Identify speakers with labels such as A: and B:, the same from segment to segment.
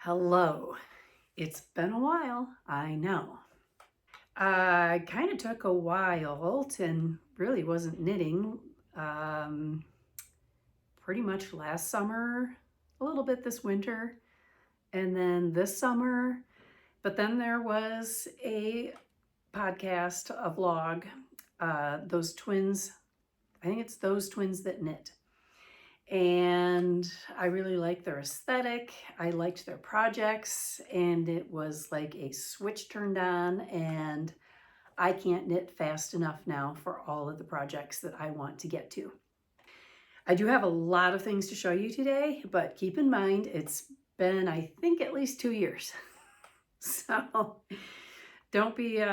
A: Hello. It's been a while, I know. I kind of took a while and really wasn't knitting. Pretty much last summer, a little bit this winter, and then this summer. But then there was a podcast, a vlog, those twins, I think it's Those Twins That Knit. And I really liked their aesthetic. I liked their projects, and it was like a switch turned on, and I can't knit fast enough now for all of the projects that I want to get to. I do have a lot of things to show you today, but keep in mind it's been, I think, at least 2 years. So don't be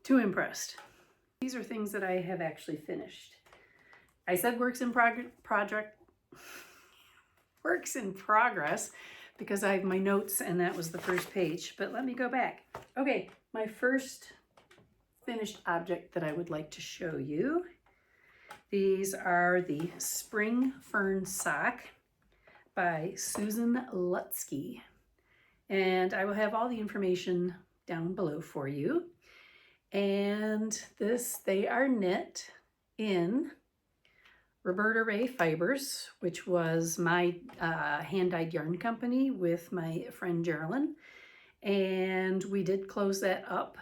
A: too impressed. These are things that I have actually finished. I said works in progress because I have my notes and that was the first page, but let me go back. Okay, my first finished object that I would like to show you. These are the Spring Fern Sock by Susan Lutzkie. And I will have all the information down below for you. And they are knit in Roberta Ray Fibers, which was my hand-dyed yarn company with my friend Geraldine. And we did close that up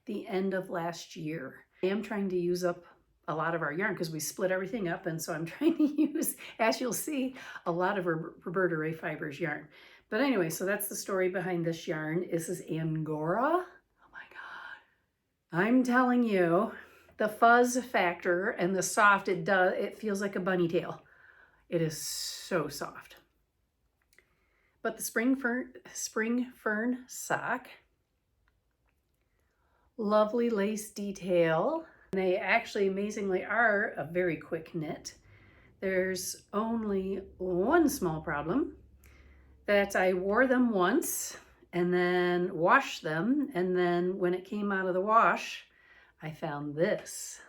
A: the end of last year. I am trying to use up a lot of our yarn because we split everything up, and so I'm trying to use, as you'll see, a lot of Roberta Ray Fibers yarn. But anyway, so that's the story behind this yarn. This is Angora. Oh my God. I'm telling you, the fuzz factor and the soft, it feels like a bunny tail. It is so soft. But the Spring Fern sock, lovely lace detail. They actually amazingly are a very quick knit. There's only one small problem, that I wore them once and then washed them, and then when it came out of the wash, I found this.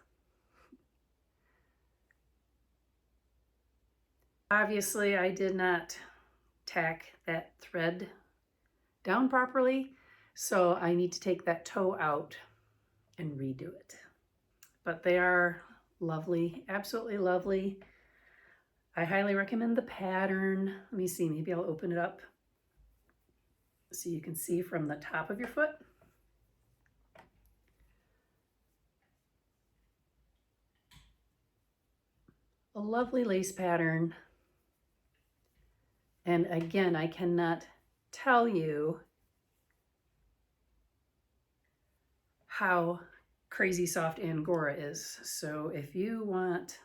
A: Obviously, I did not tack that thread down properly, so I need to take that toe out and redo it. But they are lovely, absolutely lovely. I highly recommend the pattern. Let me see, maybe I'll open it up so you can see from the top of your foot. A lovely lace pattern. And again, I cannot tell you how crazy soft Angora is. So if you want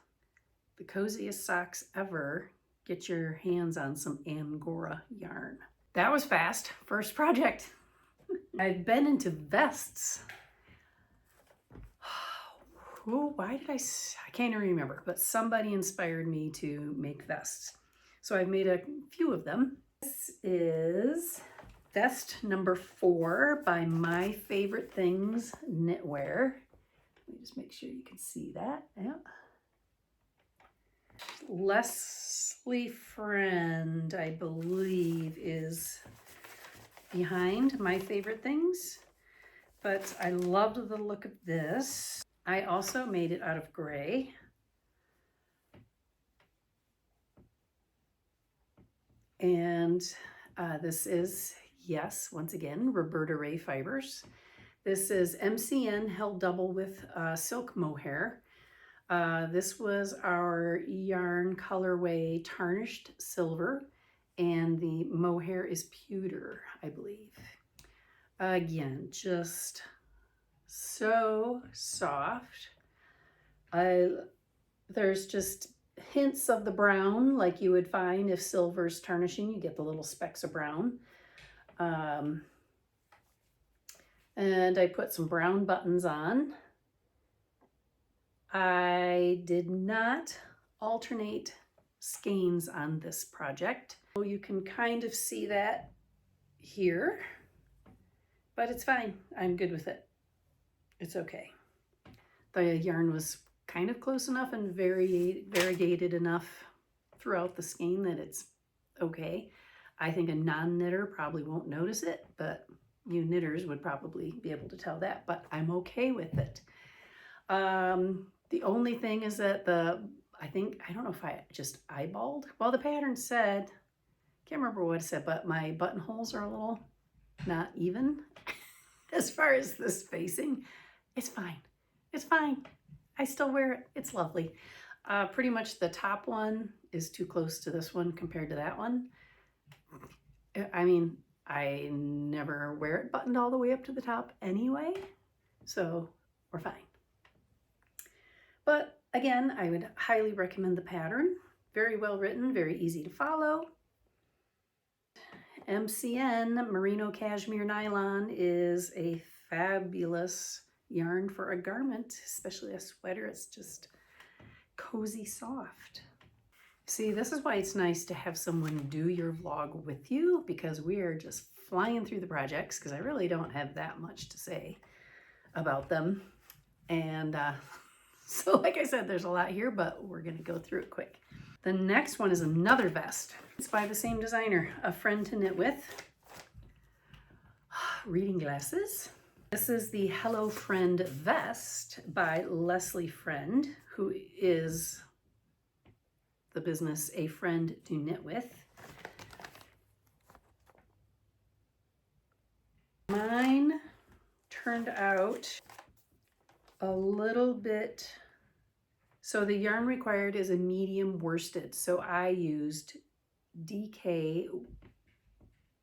A: the coziest socks ever, get your hands on some Angora yarn. That was fast. First project. I've been into vests. Why did I can't even remember, but somebody inspired me to make vests. So I've made a few of them. This is vest number 4 by My Favorite Things Knitwear. Let me just make sure you can see that. Yeah. Leslie Frend, I believe, is behind My Favorite Things, but I loved the look of this. I also made it out of gray. And this is, yes, once again, Roberta Ray Fibers. This is MCN held double with silk mohair. This was our yarn colorway Tarnished Silver, and the mohair is pewter, I believe. Again, just so soft. There's just hints of the brown like you would find if silver's tarnishing. You get the little specks of brown. And I put some brown buttons on. I did not alternate skeins on this project. So you can kind of see that here, but it's fine. I'm good with it. It's okay. The yarn was kind of close enough and variegated enough throughout the skein that it's okay. I think a non-knitter probably won't notice it, but you knitters would probably be able to tell that, but I'm okay with it. The only thing is that I don't know if I just eyeballed. Well, the pattern said, can't remember what it said, but my buttonholes are a little not even as far as the spacing. It's fine. It's fine. I still wear it. It's lovely. Pretty much the top one is too close to this one compared to that one. I mean, I never wear it buttoned all the way up to the top anyway, so we're fine. But again, I would highly recommend the pattern. Very well written, very easy to follow. MCN, Merino Cashmere Nylon, is a fabulous yarn for a garment, especially a sweater. It's just cozy soft. See, this is why it's nice to have someone do your vlog with you, because we are just flying through the projects, because I really don't have that much to say about them. And so like I said, there's a lot here, but we're going to go through it quick. The next one is another vest. It's by the same designer, a friend to knit with. Reading glasses. This is the Hello Friend vest by Leslie Frend, who is the business A Friend to Knit With. Mine turned out a little bit, so the yarn required is a medium worsted, so I used DK,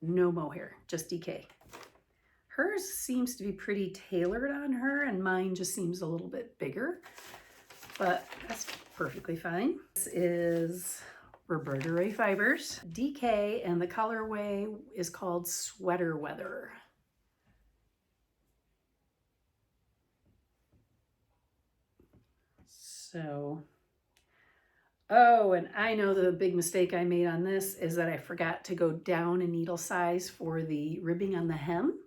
A: no mohair, just DK. Hers seems to be pretty tailored on her, and mine just seems a little bit bigger, but that's perfectly fine. This is Roberta Ray Fibers, DK, and the colorway is called Sweater Weather. So, oh, and I know the big mistake I made on this is that I forgot to go down a needle size for the ribbing on the hem.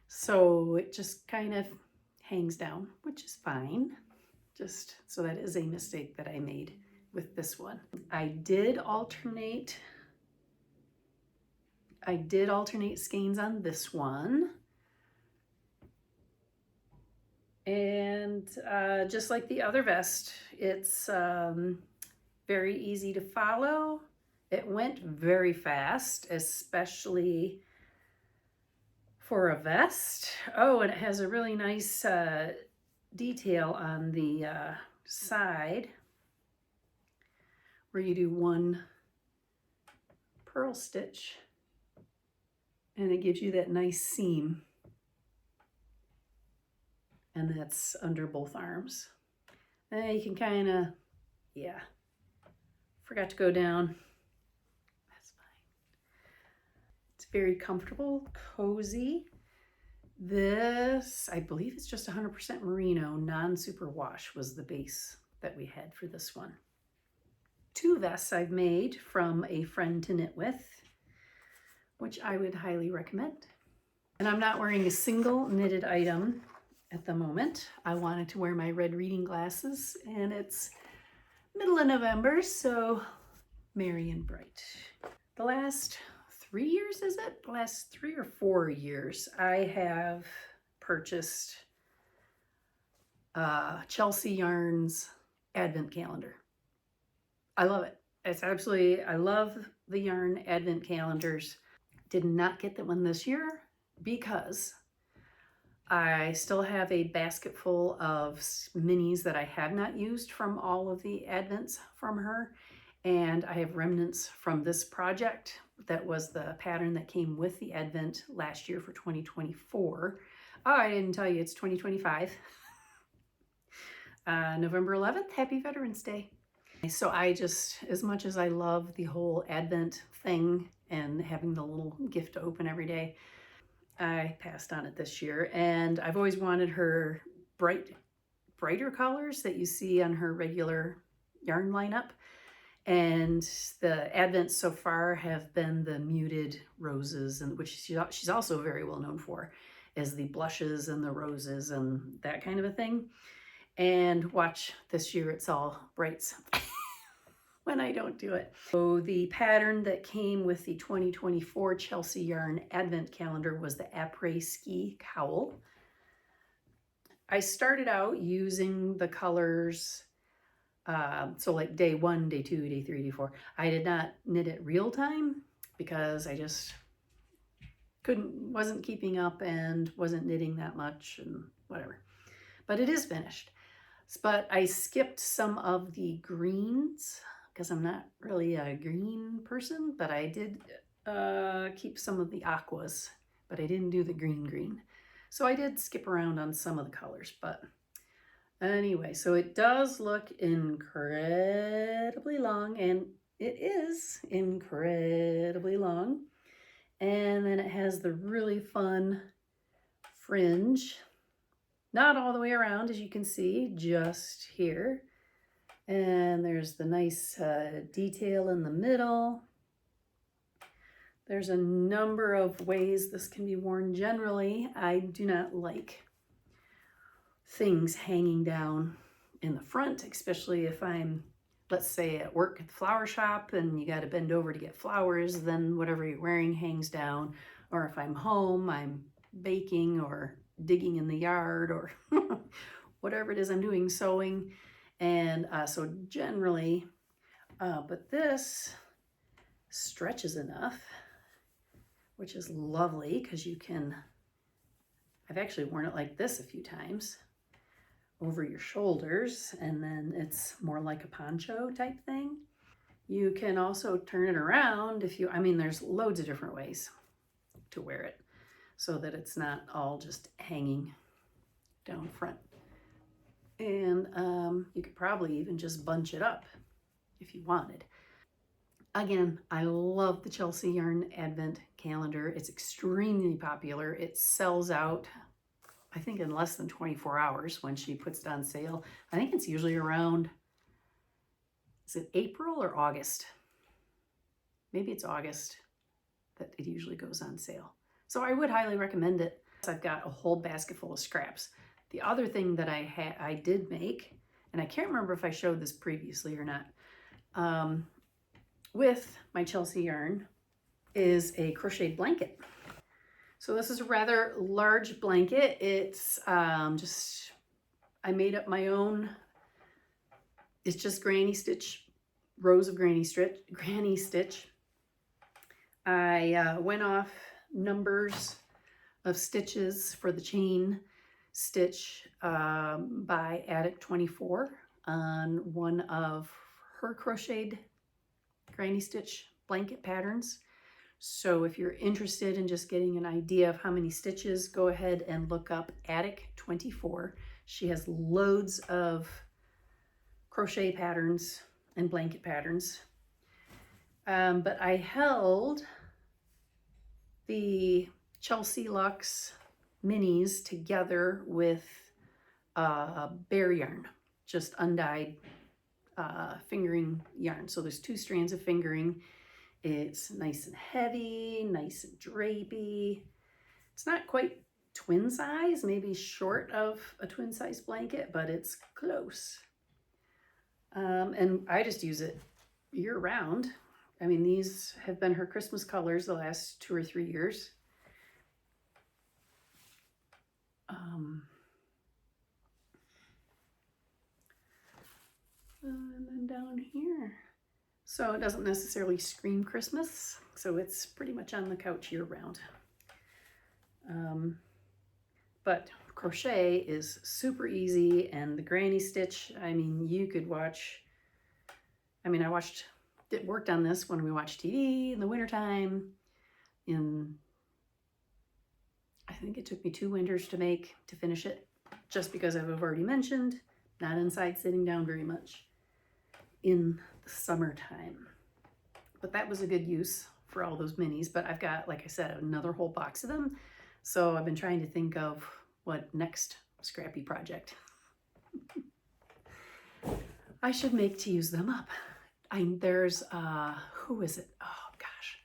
A: So it just kind of hangs down, which is fine. Just so that is a mistake that I made with this one. I did alternate skeins on this one. And just like the other vest, it's very easy to follow. It went very fast, especially for a vest. Oh, and it has a really nice detail on the side where you do one purl stitch and it gives you that nice seam. And that's under both arms. And you can kind of, yeah, forgot to go down. That's fine. It's very comfortable, cozy. This, I believe it's just 100% merino, non-superwash was the base that we had for this one. Two vests I've made from A Friend to Knit With, which I would highly recommend. And I'm not wearing a single knitted item at the moment. I wanted to wear my red reading glasses, and it's middle of November, so merry and bright. The last 3 years, is it? The last 3 or 4 years, I have purchased Chelsea Yarns Advent Calendar. I love it. It's absolutely, I love the yarn Advent calendars. Did not get that one this year because I still have a basket full of minis that I have not used from all of the Advents from her. And I have remnants from this project that was the pattern that came with the Advent last year for 2024. Oh, I didn't tell you, it's 2025. November 11th, Happy Veterans Day. So I just, as much as I love the whole Advent thing and having the little gift to open every day, I passed on it this year. And I've always wanted her brighter colors that you see on her regular yarn lineup. And the Advents so far have been the muted roses, and which she's also very well known for, is the blushes and the roses and that kind of a thing. And watch, this year it's all brights. when I don't do it. So the pattern that came with the 2024 Chelsea Yarn Advent Calendar was the Aprés Cowl. I started out using the colors, so like day 1, day 2, day 3, day 4. I did not knit it real time because I just wasn't keeping up and wasn't knitting that much and whatever. But it is finished. But I skipped some of the greens because I'm not really a green person, but I did keep some of the aquas, but I didn't do the green. So I did skip around on some of the colors, but anyway, so it does look incredibly long, and it is incredibly long. And then it has the really fun fringe, not all the way around, as you can see, just here. And there's the nice detail in the middle. There's a number of ways this can be worn. Generally, I do not like things hanging down in the front, especially if I'm, let's say, at work at the flower shop and you got to bend over to get flowers, then whatever you're wearing hangs down. Or if I'm home, I'm baking or digging in the yard or whatever it is I'm doing, sewing. And so generally, but this stretches enough, which is lovely because you can, I've actually worn it like this a few times over your shoulders, and then it's more like a poncho type thing. You can also turn it around if you, I mean, there's loads of different ways to wear it so that it's not all just hanging down front. And you could probably even just bunch it up if you wanted. Again, I love the Chelsea Yarn Advent Calendar. It's extremely popular. It sells out, I think, in less than 24 hours when she puts it on sale. I think it's usually around, is it April or August? Maybe it's August that it usually goes on sale. So I would highly recommend it. I've got a whole basket full of scraps. The other thing that I did make, and I can't remember if I showed this previously or not, with my Chelsea yarn is a crocheted blanket. So this is a rather large blanket. It's just, I made up my own. It's just granny stitch, rows of granny stitch. I went off numbers of stitches for the chain stitch by Attic 24 on one of her crocheted granny stitch blanket patterns. So if you're interested in just getting an idea of how many stitches, go ahead and look up Attic 24. She has loads of crochet patterns and blanket patterns. But I held the Chelsea Luxe minis together with bare yarn, just undyed fingering yarn. So there's 2 strands of fingering. It's nice and heavy, nice and drapey. It's not quite twin size, maybe short of a twin size blanket, but it's close. And I just use it year round. I mean, these have been her Christmas colors the last 2 or 3 years. And then down here. So it doesn't necessarily scream Christmas, so it's pretty much on the couch year round. But crochet is super easy, and the granny stitch, I mean, you could watch, I mean, worked on this when we watched TV in the wintertime. I think it took me 2 winters to finish it, just because I've already mentioned, not inside sitting down very much in the summertime. But that was a good use for all those minis. But I've got, like I said, another whole box of them. So I've been trying to think of what next scrappy project I should make to use them up. There's, who is it? Oh gosh,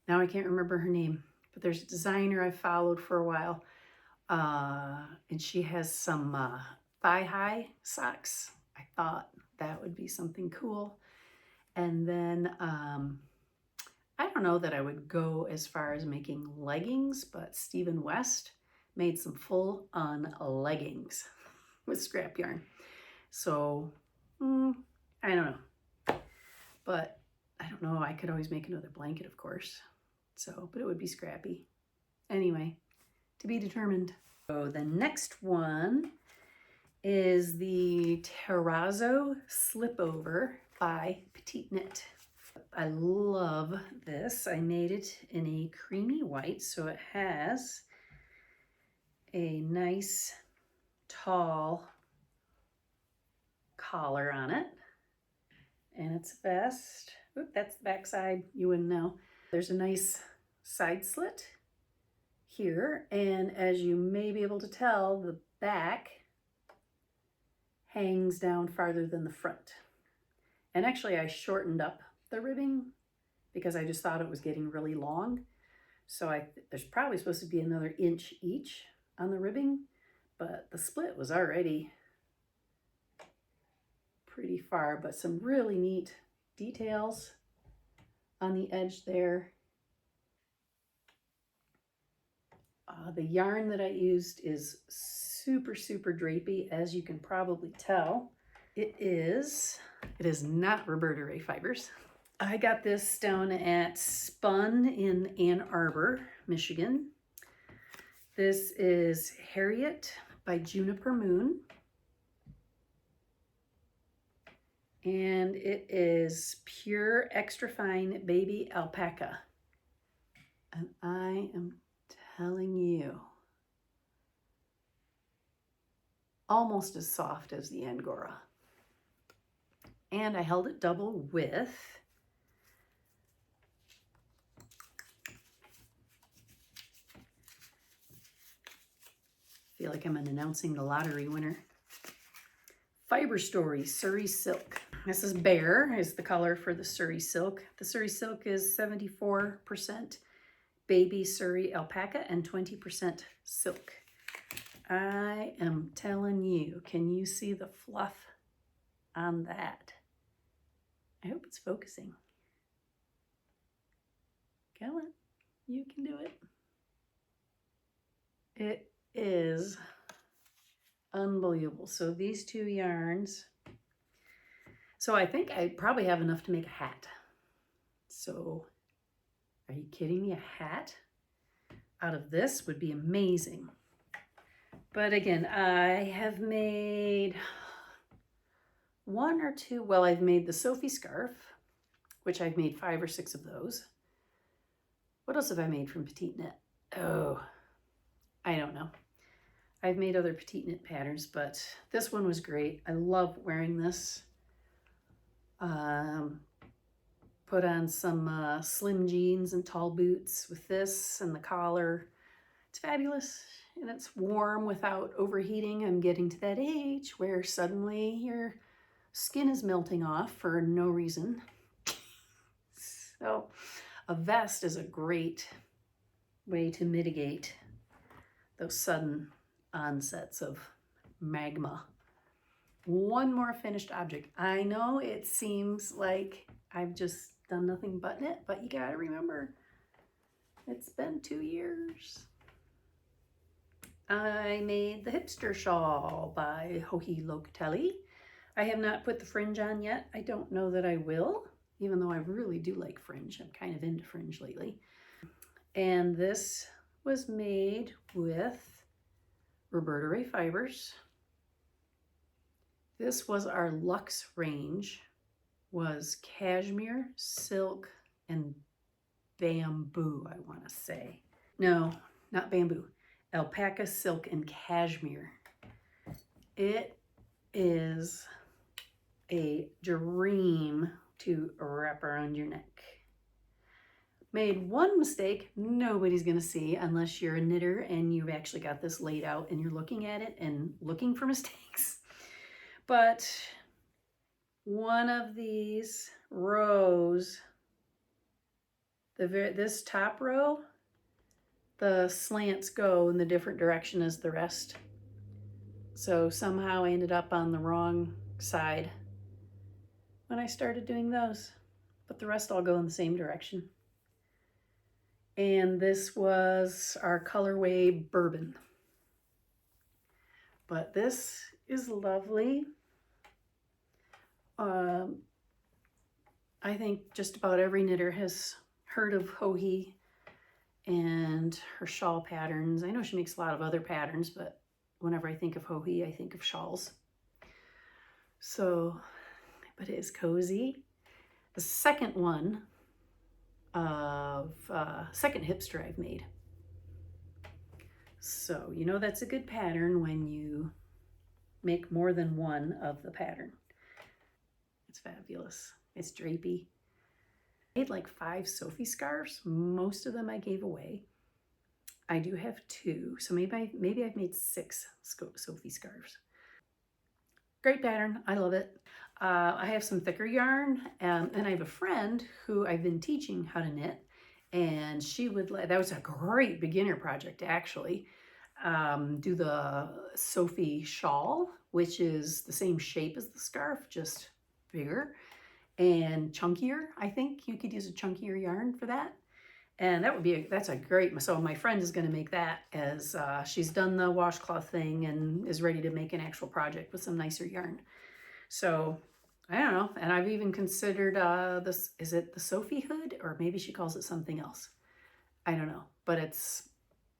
A: now I can't remember her name, but there's a designer I've followed for a while. And she has some thigh-high socks. I thought that would be something cool. And then I don't know that I would go as far as making leggings, but Stephen West made some full-on leggings with scrap yarn. So I don't know, but I don't know. I could always make another blanket, of course. So, but it would be scrappy. Anyway, to be determined. So the next one is the Terrazzo Slipover by Petite Knit. I love this. I made it in a creamy white, so it has a nice tall collar on it, and it's a vest. Oop, that's the back side. You wouldn't know. There's a nice side slit here, and as you may be able to tell, the back hangs down farther than the front. And actually I shortened up the ribbing because I just thought it was getting really long. So there's probably supposed to be another inch each on the ribbing, but the split was already pretty far, but some really neat details on the edge there. The yarn that I used is super, super drapey, as you can probably tell. It is not Roberta Ray fibers. I got this down at Spun in Ann Arbor, Michigan. This is Harriet by Juniper Moon. And it is pure extra fine baby alpaca. And I am telling you, almost as soft as the Angora. And I held it double with feel like I'm announcing the lottery winner. Fiber Story Surrey Silk. This is Bear is the color for the Surrey Silk. The Surrey Silk is 74% baby Surrey alpaca and 20% silk. I am telling you, can you see the fluff on that? I hope it's focusing. Come on, you can do it. It is unbelievable. So these two yarns, so I think I probably have enough to make a hat. So are you kidding me? A hat out of this would be amazing. But again, I have made one or two. Well, I've made the Sophie scarf, which I've made 5 or 6 of those. What else have I made from Petite Knit? Oh, I don't know. I've made other Petite Knit patterns, but this one was great. I love wearing this. Put on some slim jeans and tall boots with this and the collar. It's fabulous, and it's warm without overheating. I'm getting to that age where suddenly your skin is melting off for no reason. So a vest is a great way to mitigate those sudden onsets of magma. One more finished object. I know it seems like I've just done nothing but knit, but you gotta remember, it's been 2 years. I made the Hipster Shawl by Joji Locatelli. I have not put the fringe on yet. I don't know that I will, even though I really do like fringe. I'm kind of into fringe lately. And this was made with Roberta Ray fibers. This was our Luxe range, was cashmere, silk, and bamboo, I want to say. No, not bamboo. Alpaca, silk, and cashmere. It is a dream to wrap around your neck. Made one mistake nobody's gonna see unless you're a knitter and you've actually got this laid out and you're looking at it and looking for mistakes. But one of these rows, this top row, the slants go in the different direction as the rest. So somehow I ended up on the wrong side when I started doing those. but the rest all go in the same direction. And this was our colorway Bourbon. But this is lovely. I think just about every knitter has heard of Joji and her shawl patterns. I know she makes a lot of other patterns, but whenever I think of Joji, I think of shawls. So, but it is cozy. The second one of second hipster I've made. So, you know that's a good pattern when you make more than one of the pattern. It's fabulous. It's drapey. I made like 5 Sophie scarves. Most of them I gave away. I do have 2, so maybe I've made 6 Sophie scarves. Great pattern. I love it. I have some thicker yarn, and I have a friend who I've been teaching how to knit, and that was a great beginner project actually. Do the Sophie shawl, which is the same shape as the scarf, just bigger and chunkier. I think you could use a chunkier yarn for that. And that's a great, so my friend is going to make that as she's done the washcloth thing and is ready to make an actual project with some nicer yarn. So I don't know. And I've even considered this, is it the Sophie hood? Or maybe she calls it something else. I don't know. But it's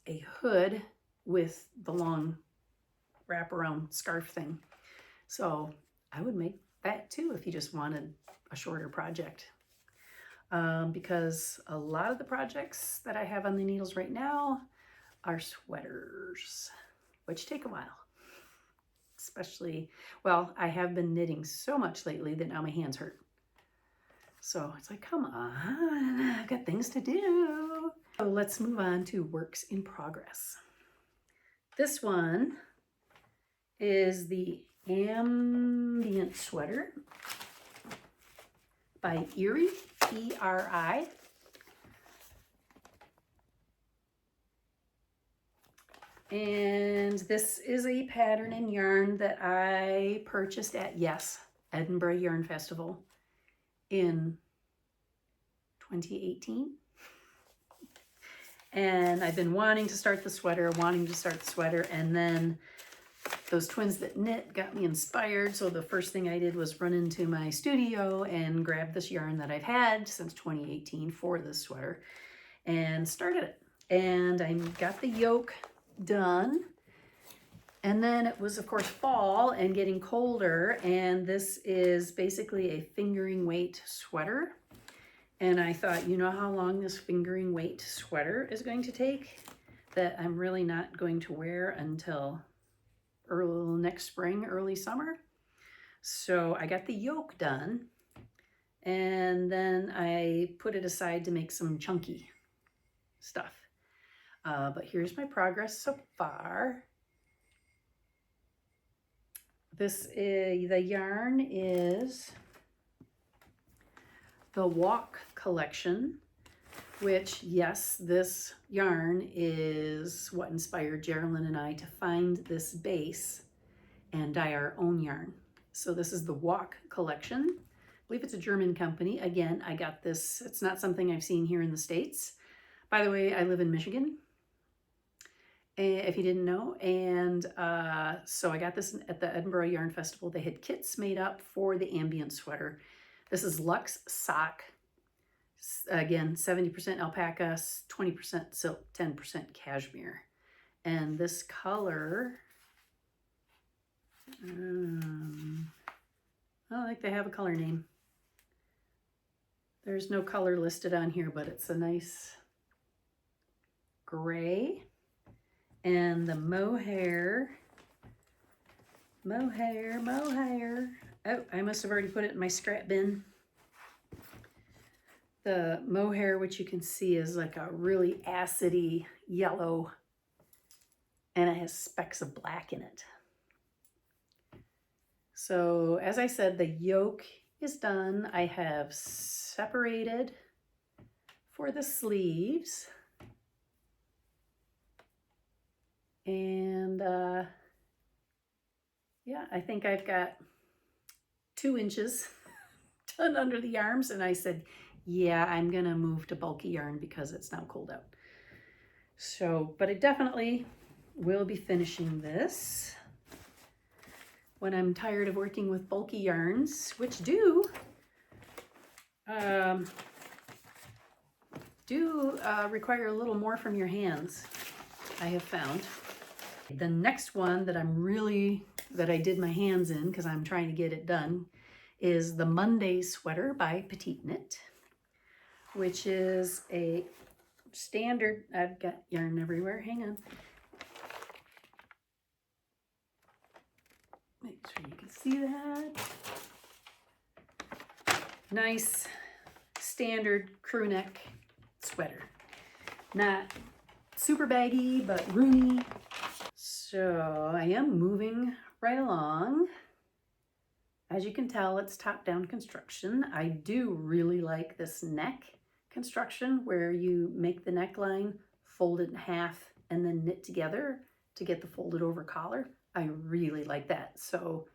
A: a hood with the long wraparound scarf thing. So I would make that too if you just wanted a shorter project. Because a lot of the projects that I have on the needles right now are sweaters, which take a while. Especially, well, I have been knitting so much lately that now my hands hurt. So it's like, come on, I've got things to do. So let's move on to works in progress. This one is the Ambient Sweater by Eri, E-R-I. And this is a pattern and yarn that I purchased at, yes, Edinburg Yarn Festival in 2018. And I've been wanting to start the sweater, and then those twins that knit got me inspired. So the first thing I did was run into my studio and grab this yarn that I've had since 2018 for this sweater and started it. And I got the yoke done. And then it was, of course, fall and getting colder. And this is basically a fingering weight sweater. And I thought, you know how long this fingering weight sweater is going to take? That I'm really not going to wear until next spring, early summer. So I got the yoke done, and then I put it aside to make some chunky stuff. But here's my progress so far. The yarn is the Walk collection, which, yes, this yarn is what inspired Geraldine and I to find this base and dye our own yarn. So this is the Walk collection. I believe it's a German company. Again, I got this. It's not something I've seen here in the States. By the way, I live in Michigan, if you didn't know. And so I got this at the Edinburg Yarn Festival. They had kits made up for the Ambient Sweater. This is Luxe Sock. Again, 70% alpaca, 20% silk, 10% cashmere. And this color, I don't think they have a color name. There's no color listed on here, but it's a nice gray. And the mohair. Oh, I must have already put it in my scrap bin. The mohair, which you can see is like a really acidy yellow, and it has specks of black in it. So as I said, the yoke is done. I have separated for the sleeves. And yeah, I think I've got 2 inches done under the arms, and I said, yeah, I'm gonna move to bulky yarn because it's now cold out. So, but I definitely will be finishing this when I'm tired of working with bulky yarns, which do require a little more from your hands, I have found. The next one that I did my hands in because I'm trying to get it done is the Monday Sweater by Petite Knit, which is a standard. I've got yarn everywhere. Hang on. Make sure you can see that. Nice standard crew neck sweater. Not super baggy, but roomy. So I am moving right along. As you can tell, it's top-down construction. I do really like this neck construction where you make the neckline, fold it in half, and then knit together to get the folded over collar. I really like that. So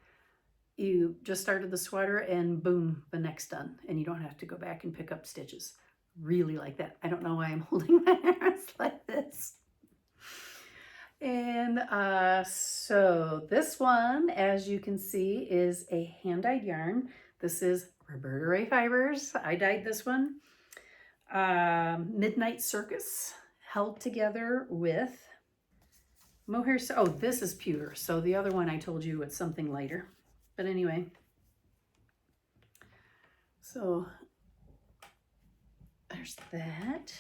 A: you just started the sweater and boom, the neck's done, and you don't have to go back and pick up stitches. Really like that. I don't know why I'm holding my hands like this. And so this one, as you can see, is a hand-dyed yarn. This is Roberta Ray Fibers. I dyed this one. Midnight Circus, held together with mohair. Oh, this is pewter. So the other one I told you it's something lighter. But anyway, so there's that.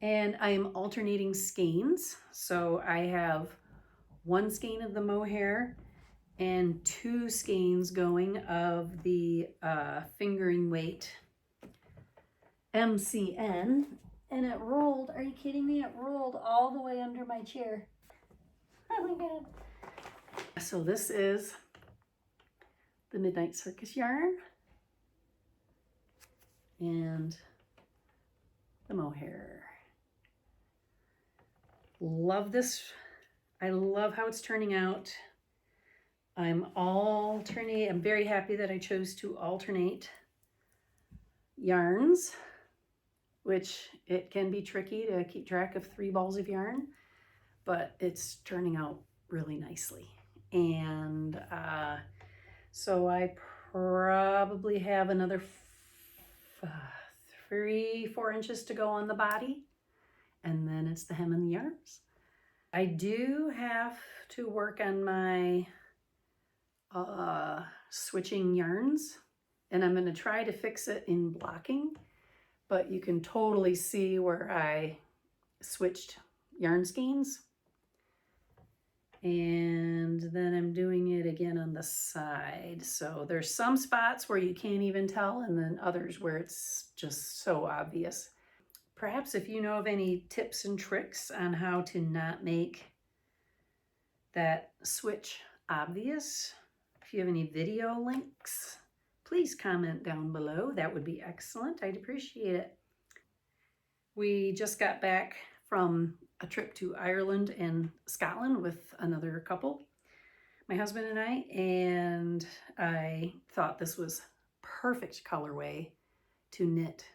A: And I am alternating skeins. So I have one skein of the mohair and 2 skeins going of the fingering weight MCN. And it rolled, are you kidding me? It rolled all the way under my chair. Oh my God. So this is the Midnight Circus yarn and the mohair. Love this. I love how it's turning out. I'm very happy that I chose to alternate yarns, which it can be tricky to keep track of 3 balls of yarn, but it's turning out really nicely. And so I probably have another 3-4 inches to go on the body, and then it's the hem and the arms. I do have to work on my switching yarns, and I'm going to try to fix it in blocking, but you can totally see where I switched yarn skeins. And then I'm doing it again on the side. So there's some spots where you can't even tell, and then others where it's just so obvious. Perhaps if you know of any tips and tricks on how to not make that switch obvious, if you have any video links, please comment down below. That would be excellent. I'd appreciate it. We just got back from a trip to Ireland and Scotland with another couple, my husband and I thought this was perfect colorway to knit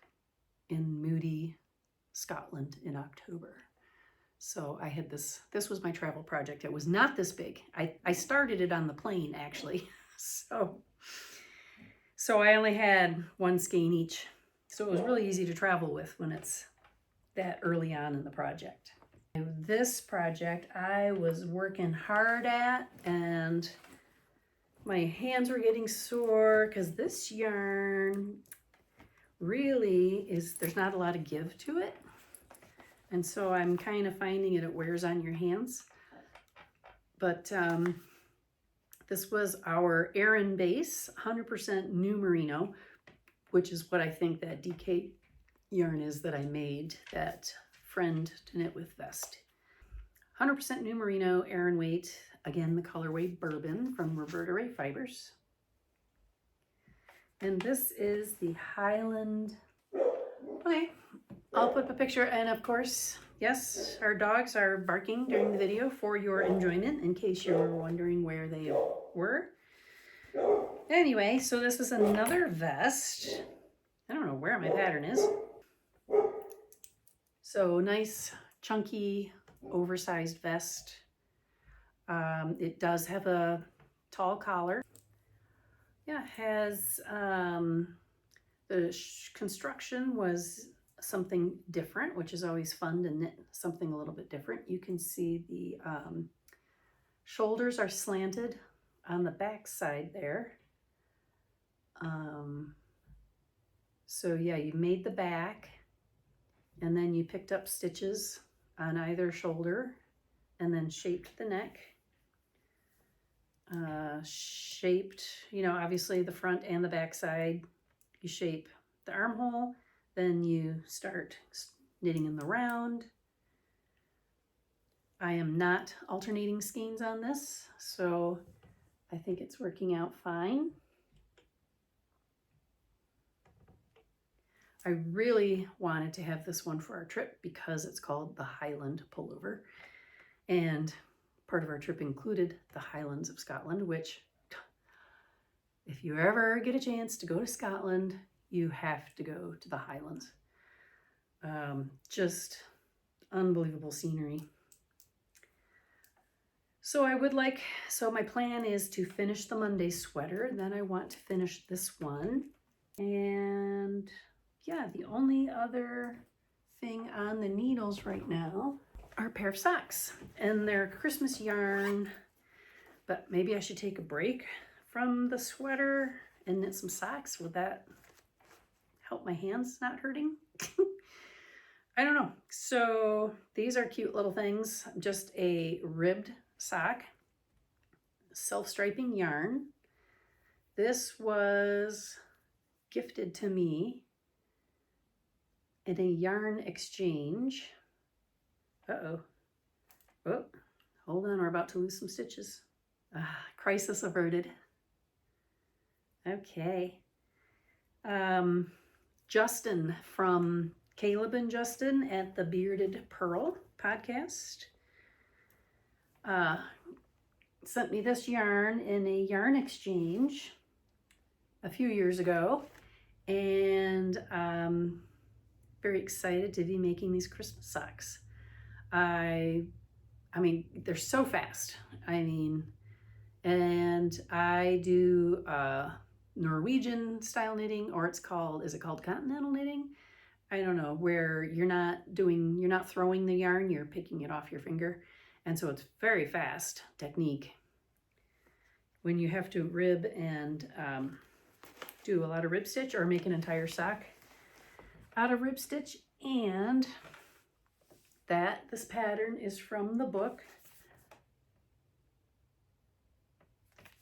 A: in moody Scotland in October. So I had this was my travel project. It was not this big. I started it on the plane actually. So I only had 1 skein each. So it was really easy to travel with when it's that early on in the project. This project I was working hard at, and my hands were getting sore because this yarn really there's not a lot of give to it. And so I'm kind of finding it wears on your hands. But this was our Aran base, 100% new merino, which is what I think that DK yarn is that I made that Frend to knit with vest. 100% new merino, Aran weight. Again, the colorway Bourbon from Roberta Ray Fibers. And this is the Highland. Okay, I'll put a picture, and of course, yes, our dogs are barking during the video for your enjoyment, in case you were wondering where they were. Anyway, so this is another vest. I don't know where my pattern is. So nice, chunky, oversized vest. It does have a tall collar. Yeah, it has, the construction was something different, which is always fun to knit something a little bit different. You can see the shoulders are slanted on the back side there. So yeah, you made the back and then you picked up stitches on either shoulder and then shaped the neck. Shaped, you know, obviously the front and the back side. You shape the armhole, then you start knitting in the round. I am not alternating skeins on this, so I think it's working out fine. I really wanted to have this one for our trip because it's called the Highland pullover. And part of our trip included the Highlands of Scotland, which if you ever get a chance to go to Scotland, you have to go to the Highlands. Just unbelievable scenery. So my plan is to finish the Monday sweater, and then I want to finish this one. And yeah, the only other thing on the needles right now are a pair of socks, and they're Christmas yarn, but maybe I should take a break from the sweater and knit some socks. Would that help my hands not hurting? I don't know. So these are cute little things. Just a ribbed sock, self-striping yarn. This was gifted to me in a yarn exchange. Uh-oh. Oh, hold on, we're about to lose some stitches. Crisis averted. Okay. Justin from Caleb and Justin at the Bearded Pearl podcast sent me this yarn in a yarn exchange a few years ago, and I'm very excited to be making these Christmas socks. I mean, they're so fast. And I do Norwegian style knitting, or is it called continental knitting? I don't know, where you're not throwing the yarn, you're picking it off your finger. And so it's very fast technique. When you have to rib and do a lot of rib stitch or make an entire sock out of rib stitch. And this pattern is from the book.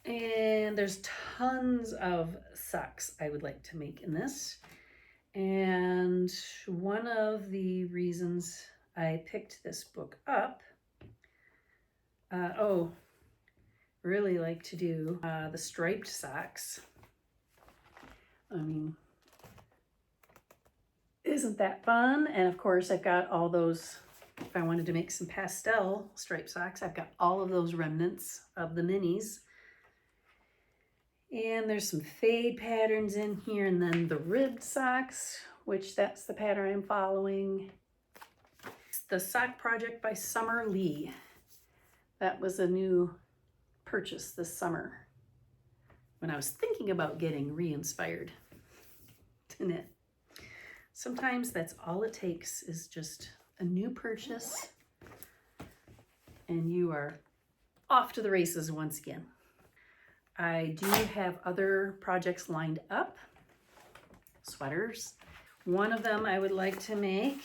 A: And there's tons of socks I would like to make in this. And one of the reasons I picked this book up, really like to do the striped socks. I mean, isn't that fun? And of course, I've got all those, if I wanted to make some pastel striped socks, I've got all of those remnants of the minis. And there's some fade patterns in here, and then the ribbed socks, which that's the pattern I'm following. It's the Sock Project by Summer Lee. That was a new purchase this summer when I was thinking about getting re-inspired to knit. Sometimes that's all it takes, is just a new purchase, and you are off to the races once again. I do have other projects lined up, sweaters. One of them I would like to make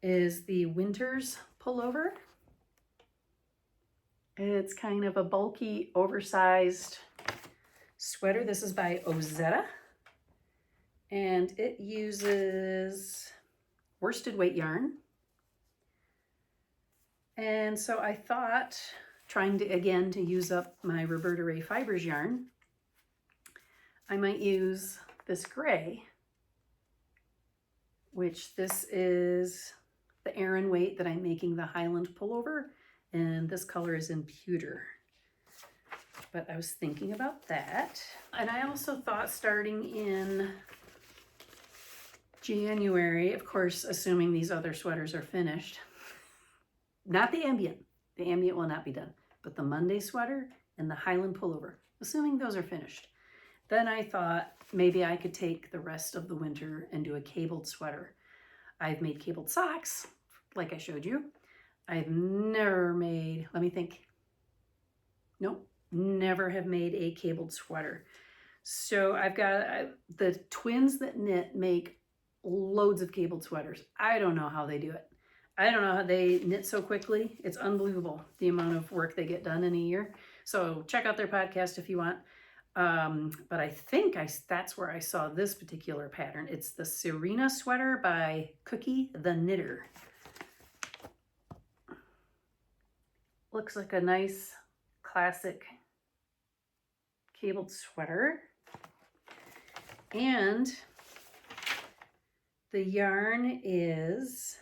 A: is the Winter's pullover. It's kind of a bulky, oversized sweater. This is by Ozetta, and it uses worsted weight yarn. And so I thought, trying to use up my Roberta Ray Fibers yarn, I might use this gray, which this is the Aran weight that I'm making the Highland pullover, and this color is in pewter. but I was thinking about that. And I also thought starting in January, of course, assuming these other sweaters are finished, not the ambient will not be done, but the Monday sweater and the Highland pullover, assuming those are finished. Then I thought maybe I could take the rest of the winter and do a cabled sweater. I've made cabled socks, like I showed you. I've never made, let me think. Nope, never have made a cabled sweater. So I've got the twins that knit make loads of cabled sweaters. I don't know how they do it. I don't know how they knit so quickly. It's unbelievable the amount of work they get done in a year. So check out their podcast if you want. But I think that's where I saw this particular pattern. It's the Serena sweater by Cookie the Knitter. Looks like a nice classic cabled sweater. And the yarn is,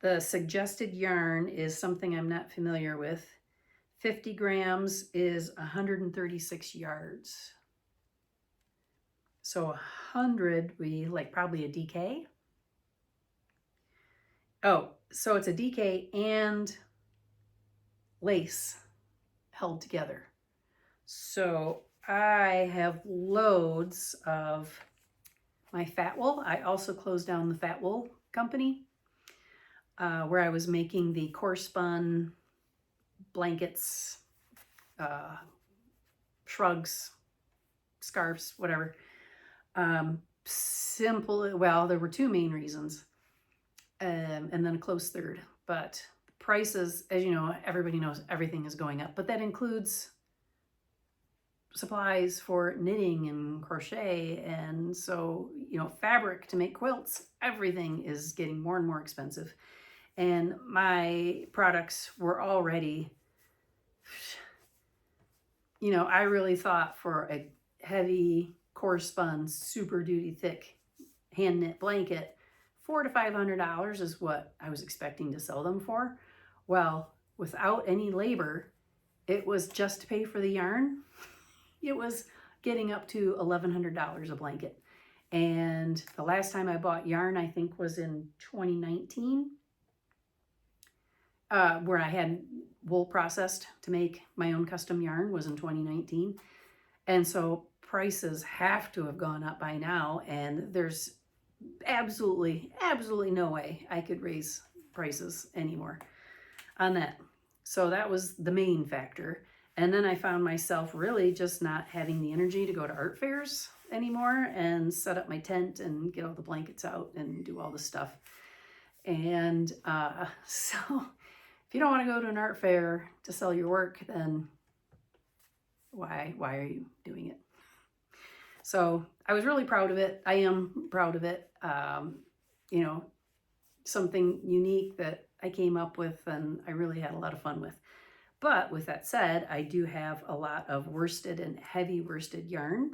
A: the suggested yarn is something I'm not familiar with. 50 grams is 136 yards. So 100 would be like probably a DK. Oh, so it's a DK and lace held together. So I have loads of my fat wool. I also closed down the fat wool company where I was making the coarse spun blankets, shrugs, scarves, whatever. Simple, well, there were two main reasons, and then a close third. But prices, as you know, everybody knows everything is going up, but that includes supplies for knitting and crochet, and so, you know, fabric to make quilts, everything is getting more and more expensive. And my products were already, you know, I really thought for a heavy, coarse spun, super duty thick hand knit blanket, $400 to $500 is what I was expecting to sell them for. Well, without any labor, it was just to pay for the yarn. It was getting up to $1,100 a blanket. And the last time I bought yarn, I think, was in 2019, where I had wool processed to make my own custom yarn, was in 2019. And so prices have to have gone up by now, and there's absolutely no way I could raise prices anymore on that. So that was the main factor. And then I found myself really just not having the energy to go to art fairs anymore and set up my tent and get all the blankets out and do all the stuff. And so if you don't want to go to an art fair to sell your work, then why are you doing it? So I was really proud of it. I am proud of it. You know, something unique that I came up with and I really had a lot of fun with. But with that said, I do have a lot of worsted and heavy worsted yarn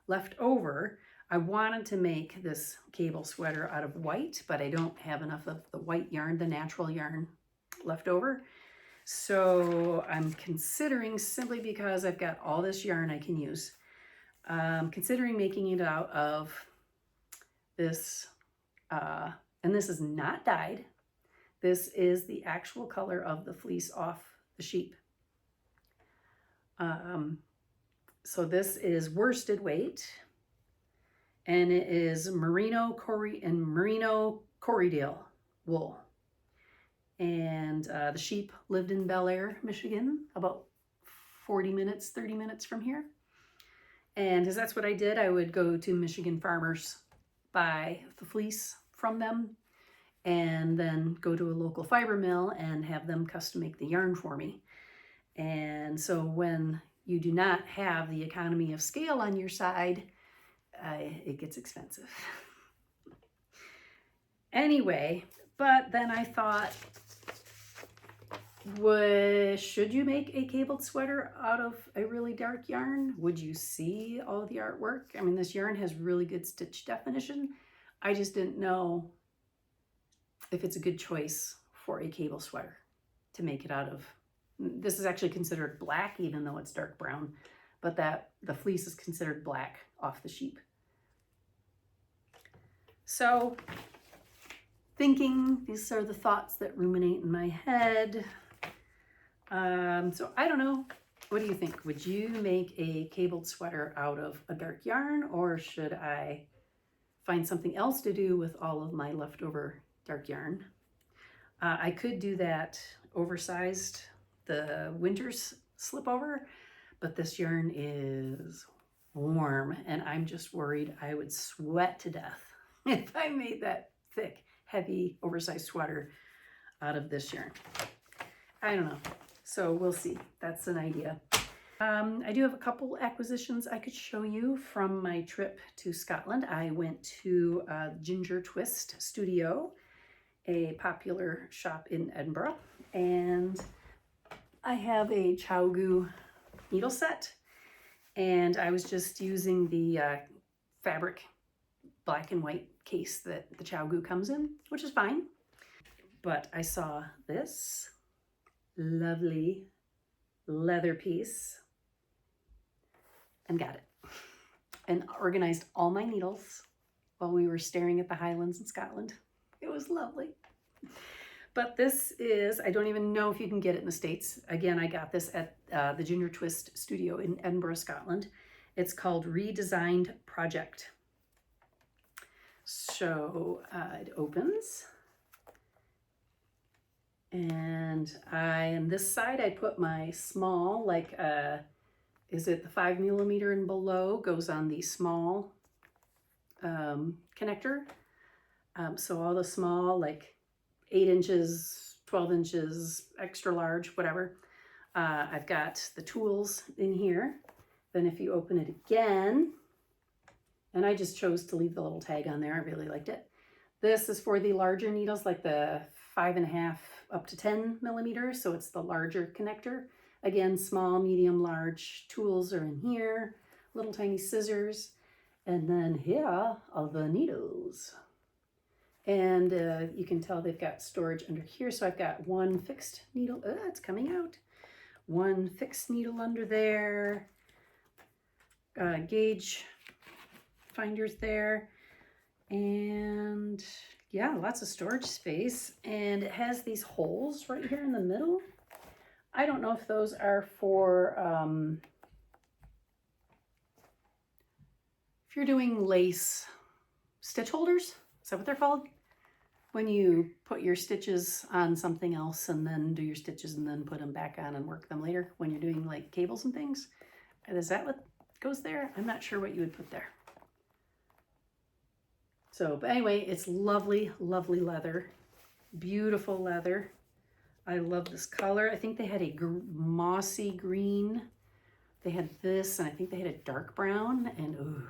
A: left over. I wanted to make this cable sweater out of white, but I don't have enough of the white yarn, the natural yarn, left over. So I'm considering, simply because I've got all this yarn I can use, considering making it out of this, and this is not dyed. This is the actual color of the fleece off the sheep. So this is worsted weight, and it is merino Corriedale wool. And the sheep lived in Bel Air, Michigan, about 30 minutes from here. And as that's what I did, I would go to Michigan farmers, buy the fleece from them, and then go to a local fiber mill and have them custom make the yarn for me. And so when you do not have the economy of scale on your side, it gets expensive. Anyway, but then I thought, should you make a cabled sweater out of a really dark yarn? Would you see all the artwork? I mean, this yarn has really good stitch definition. I just didn't know if it's a good choice for a cable sweater to make it out of This is actually considered black, even though it's dark brown, but the fleece is considered black off the sheep. So thinking, these are the thoughts that ruminate in my head. So I don't know. What do you think? Would you make a cabled sweater out of a dark yarn, or should I find something else to do with all of my leftover dark yarn? I could do that oversized, the winter's slipover, but this yarn is warm and I'm just worried I would sweat to death if I made that thick, heavy, oversized sweater out of this yarn. I don't know. So we'll see. That's an idea. I do have a couple acquisitions I could show you from my trip to Scotland. I went to Ginger Twist Studio, a popular shop in Edinburgh, and I have a Chowgu needle set, and I was just using the fabric black and white case that the Chowgu comes in, which is fine. But I saw this lovely leather piece and got it, and organized all my needles while we were staring at the Highlands in Scotland. It was lovely. But this is, I don't even know if you can get it in the States. Again, I got this at the Ginger Twist Studio in Edinburgh, Scotland. It's called Redesigned Project. So it opens. And on this side, I put my small, like, is it the 5mm and below goes on the small connector. So all the small, like 8 inches, 12 inches, extra large, whatever. I've got the tools in here. Then if you open it again, and I just chose to leave the little tag on there. I really liked it. This is for the larger needles, like the 5.5 up to 10mm. So it's the larger connector. Again, small, medium, large tools are in here. Little tiny scissors. And then here are the needles. And you can tell they've got storage under here. So I've got one fixed needle. It's coming out. One fixed needle under there. Gauge finders there. And yeah, lots of storage space. And it has these holes right here in the middle. I don't know if those are for, if you're doing lace stitch holders. Is that what they're called? When you put your stitches on something else and then do your stitches and then put them back on and work them later when you're doing like cables and things. Is that what goes there? I'm not sure what you would put there. So, but anyway, it's lovely, lovely leather. Beautiful leather. I love this color. I think they had a mossy green. They had this, and I think they had a dark brown, and ooh,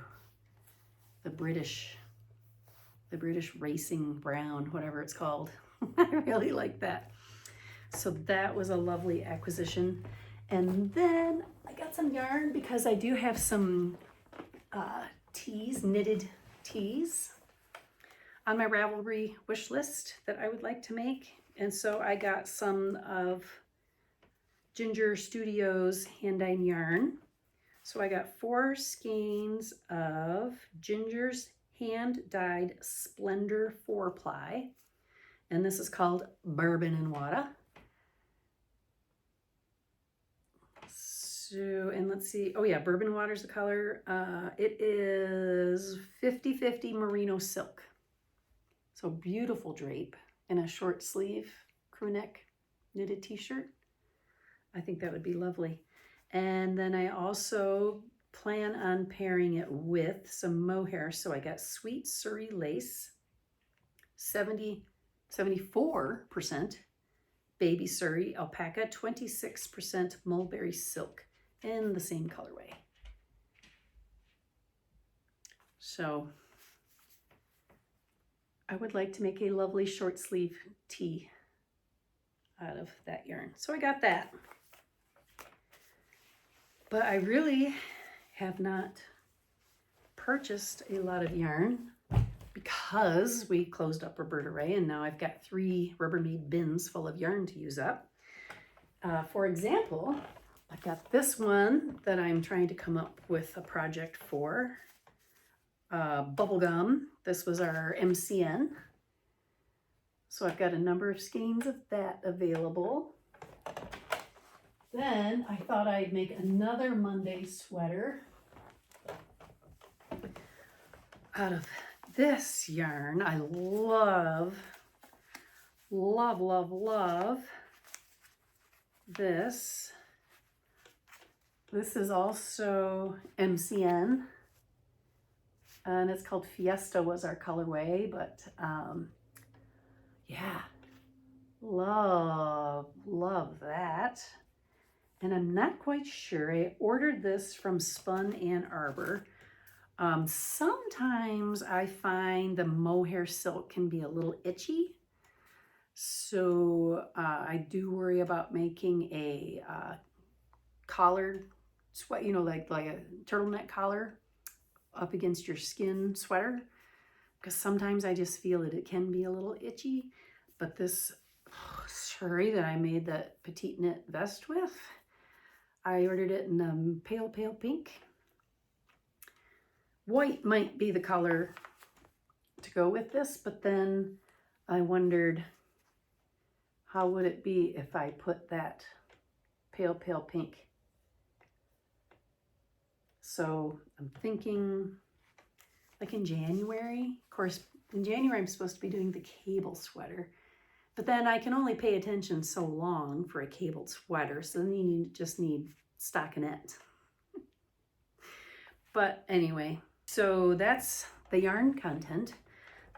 A: the British racing brown, whatever it's called. I really like that. So that was a lovely acquisition. And then I got some yarn because I do have some tees, knitted tees on my Ravelry wish list that I would like to make. And so I got some of Ginger Studios hand-dyed yarn. So I got 4 skeins of Ginger's hand-dyed Splendor 4-ply. And this is called Bourbon and Water. So, and let's see. Oh yeah, Bourbon Water is the color. It is 50/50 merino silk. So beautiful drape in a short sleeve crew neck knitted t-shirt. I think that would be lovely. And then I also plan on pairing it with some mohair. So I got Sweet Surrey lace, 74% baby Surrey alpaca, 26% mulberry silk in the same colorway. So I would like to make a lovely short sleeve tee out of that yarn. So I got that. But I really have not purchased a lot of yarn because we closed up Roberta Ray and now I've got 3 Rubbermaid bins full of yarn to use up. For example, I've got this one that I'm trying to come up with a project for. Bubblegum. This was our MCN. So I've got a number of skeins of that available. Then I thought I'd make another Monday sweater out of this yarn. I love, love, love, love this. This is also MCN, and it's called Fiesta was our colorway, but yeah, love, love that. And I'm not quite sure. I ordered this from Spun Ann Arbor. Sometimes I find the mohair silk can be a little itchy. So I do worry about making a collared sweat, you know, like a turtleneck collar up against your skin sweater. Because sometimes I just feel that it can be a little itchy. But this sari that I made that Petite knit vest with, I ordered it in pale, pale pink. White might be the color to go with this, but then I wondered how would it be if I put that pale, pale pink. So I'm thinking like in January. Of course, in January I'm supposed to be doing the cable sweater. But then I can only pay attention so long for a cabled sweater, so then you just need stockinette. But anyway, so that's the yarn content.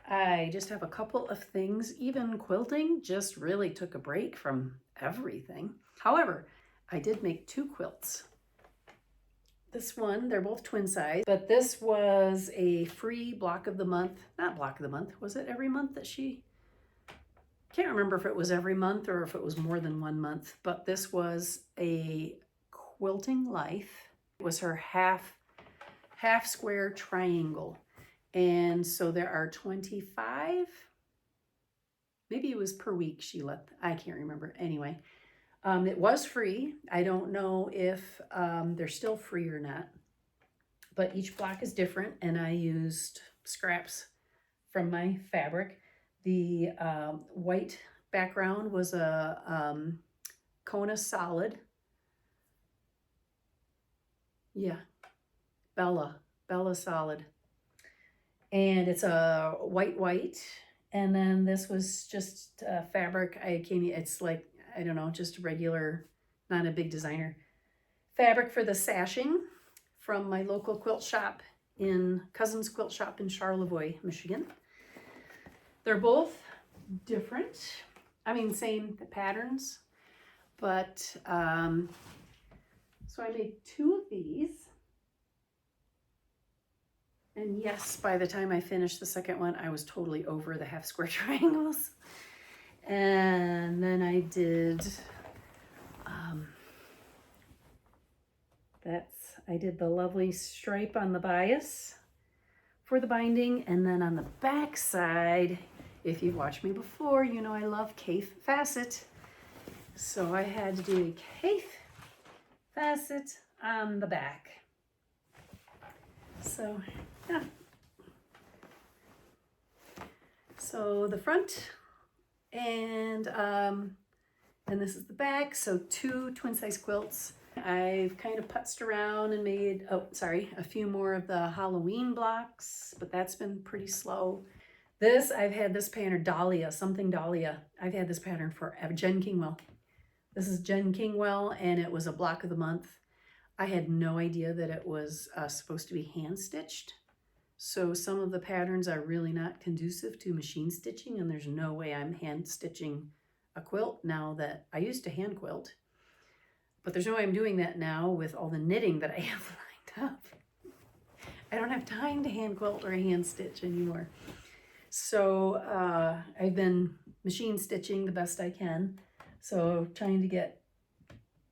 A: I just have a couple of things. Even quilting just really took a break from everything. However, I did make 2 quilts. This one, they're both twin size, but this was a free block of the month. Not block of the month, was it every month that she... Can't remember if it was every month or if it was more than 1 month, but this was a Quilting Life. It was her half square triangle. And so there are 25, maybe it was per week she let, I can't remember. Anyway, it was free. I don't know if they're still free or not, but each block is different, and I used scraps from my fabric. The white background was a Kona solid. Yeah, Bella solid. And it's a white. And then this was just fabric. It's like, I don't know, just regular, not a big designer. Fabric for the sashing from my local quilt shop Cousin's Quilt Shop in Charlevoix, Michigan. They're both different. I mean, same patterns, but so I made 2 of these. And yes, by the time I finished the second one, I was totally over the half square triangles. And then I did, I did the lovely stripe on the bias for the binding. And then on the back side, if you've watched me before, you know I love Kaffe Facet. So I had to do a Kaffe Facet on the back. So, yeah. So the front and this is the back. So 2 twin size quilts. I've kind of putzed around and made, a few more of the Halloween blocks, but that's been pretty slow. I've had this pattern, Dahlia. I've had this pattern forever. Jen Kingwell. This is Jen Kingwell, and it was a block of the month. I had no idea that it was supposed to be hand stitched. So some of the patterns are really not conducive to machine stitching, and there's no way I'm hand stitching a quilt now that I used to hand quilt. But there's no way I'm doing that now with all the knitting that I have lined up. I don't have time to hand quilt or hand stitch anymore. So I've been machine stitching the best I can. So trying to get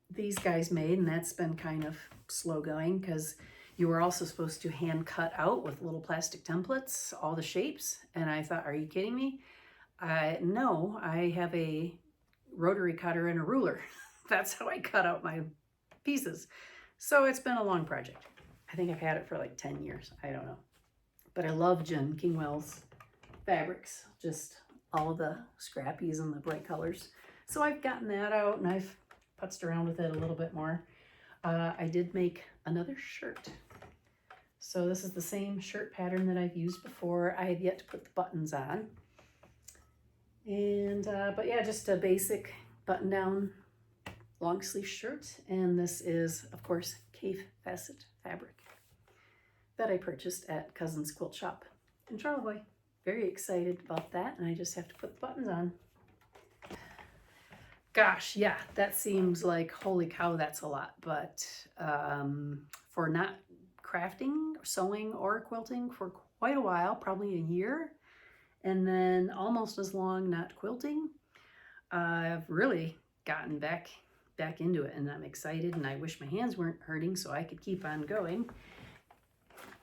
A: these guys made, and that's been kind of slow going because you were also supposed to hand cut out with little plastic templates all the shapes. And I thought, are you kidding me? No, I have a rotary cutter and a ruler. That's how I cut out my pieces. So it's been a long project. I think I've had it for like 10 years. I don't know. But I love Jen Kingwell's fabrics, just all the scrappies and the bright colors. So I've gotten that out and I've putzed around with it a little bit more. I did make another shirt. So this is the same shirt pattern that I've used before. I have yet to put the buttons on. And, but yeah, just a basic button down long sleeve shirt. And this is, of course, Cave Facet fabric that I purchased at Cousin's Quilt Shop in Charlevoix. Very excited about that, and I just have to put the buttons on. Gosh, yeah, that seems like, holy cow, that's a lot. But for not crafting, sewing, or quilting for quite a while, probably a year, and then almost as long not quilting, I've really gotten back into it, and I'm excited, and I wish my hands weren't hurting so I could keep on going.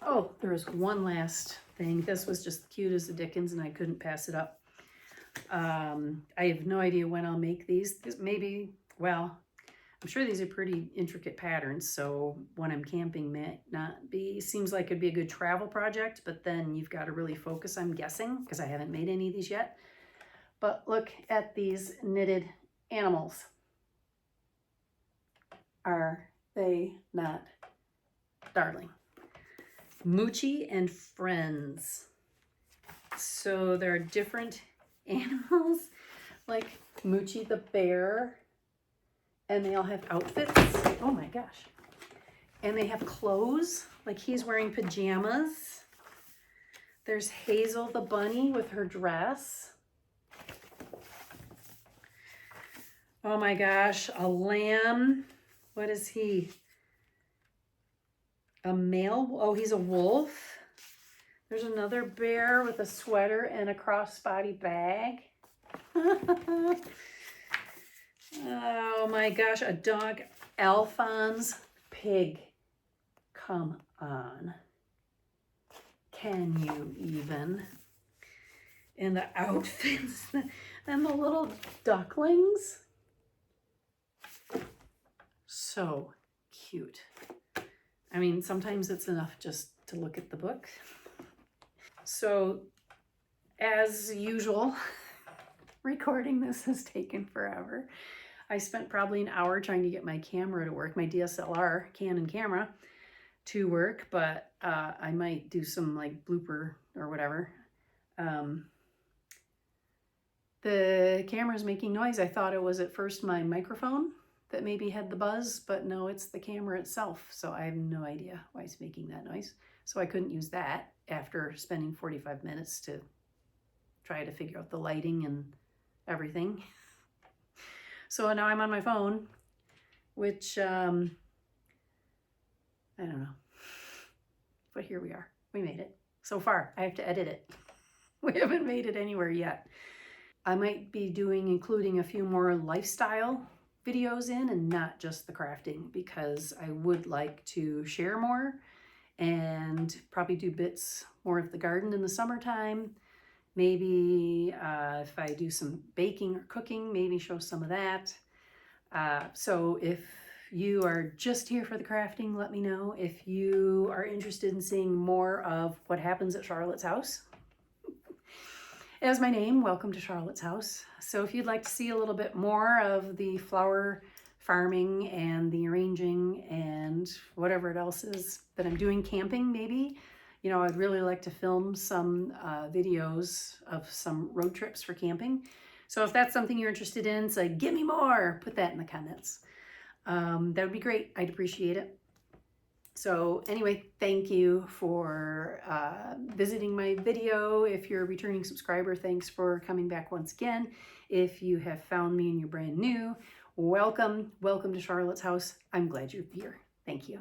A: Oh, there was one last thing. This was just cute as the dickens, and I couldn't pass it up. I have no idea when I'll make these. Maybe, well, I'm sure these are pretty intricate patterns, so when I'm camping may not be. Seems like it'd be a good travel project, but then you've got to really focus, I'm guessing, because I haven't made any of these yet. But look at these knitted animals. Are they not darling? Moochie and Friends. So there are different animals, like Moochie the bear, and they all have outfits. Oh my gosh. And they have clothes, like he's wearing pajamas. There's Hazel the bunny with her dress. Oh my gosh, a lamb. What is he? A male? Oh, he's a wolf. There's another bear with a sweater and a crossbody bag. Oh my gosh, a dog. Alphonse pig. Come on. Can you even? And the outfits and the little ducklings. So cute. I mean, sometimes it's enough just to look at the book. So, as usual, recording this has taken forever. I spent probably an hour trying to get my camera to work, my DSLR Canon camera to work, but I might do some like blooper or whatever. The camera's making noise. I thought it was at first my microphone that maybe had the buzz, but no, it's the camera itself. So I have no idea why it's making that noise. So I couldn't use that after spending 45 minutes to try to figure out the lighting and everything. So now I'm on my phone, which, I don't know. But here we are. We made it. So far, I have to edit it. We haven't made it anywhere yet. I might be including a few more lifestyle videos in and not just the crafting, because I would like to share more and probably do bits more of the garden in the summertime. Maybe if I do some baking or cooking, maybe show some of that. So if you are just here for the crafting, let me know. If you are interested in seeing more of what happens at Charlotte's house, as my name, welcome to Charlotte's house. So if you'd like to see a little bit more of the flower farming and the arranging and whatever else is that I'm doing, camping maybe, you know, I'd really like to film some videos of some road trips for camping. So if that's something you're interested in, say, give me more, put that in the comments. That would be great. I'd appreciate it. So anyway, thank you for visiting my video. If you're a returning subscriber, thanks for coming back once again. If you have found me and you're brand new, welcome. Welcome to Charlotte's house. I'm glad you're here. Thank you.